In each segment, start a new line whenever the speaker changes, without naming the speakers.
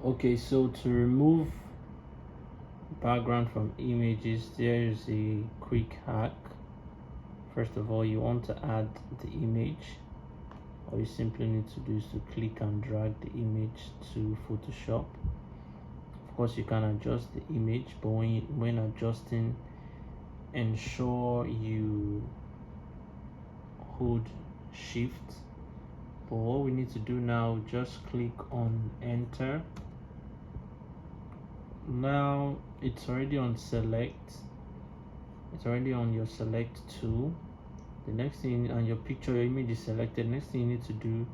Okay, so to remove background from images, there is a quick hack. First of all, you want to add the image. All you simply need to do is to click and drag the image to Photoshop. Of course, you can adjust the image, but when adjusting, ensure you hold shift. But what we need to do now, just click on enter. Now it's already on select, it's already on your select tool. The next thing, on your picture, your image is selected. Next thing you need to do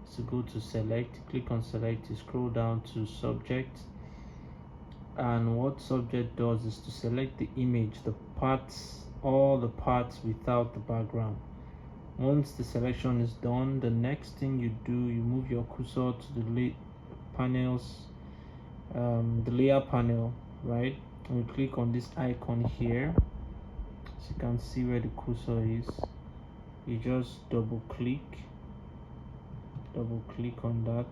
is to go to select, click on select, you scroll down to subject, and what subject does is to select the image, the parts, all the parts without the background. Once the selection is done, the next thing you do, you move your cursor to the panels, the layer panel, right, and you click on this icon here. So you can see where the cursor is. You just double click on that,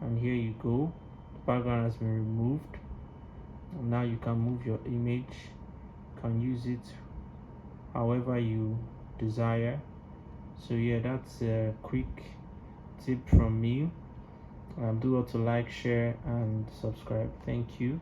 and here you go, the background has been removed. And now you can move your image, you can use it however you desire. So yeah, that's a quick tip from me. Do what to like, share and subscribe. Thank you.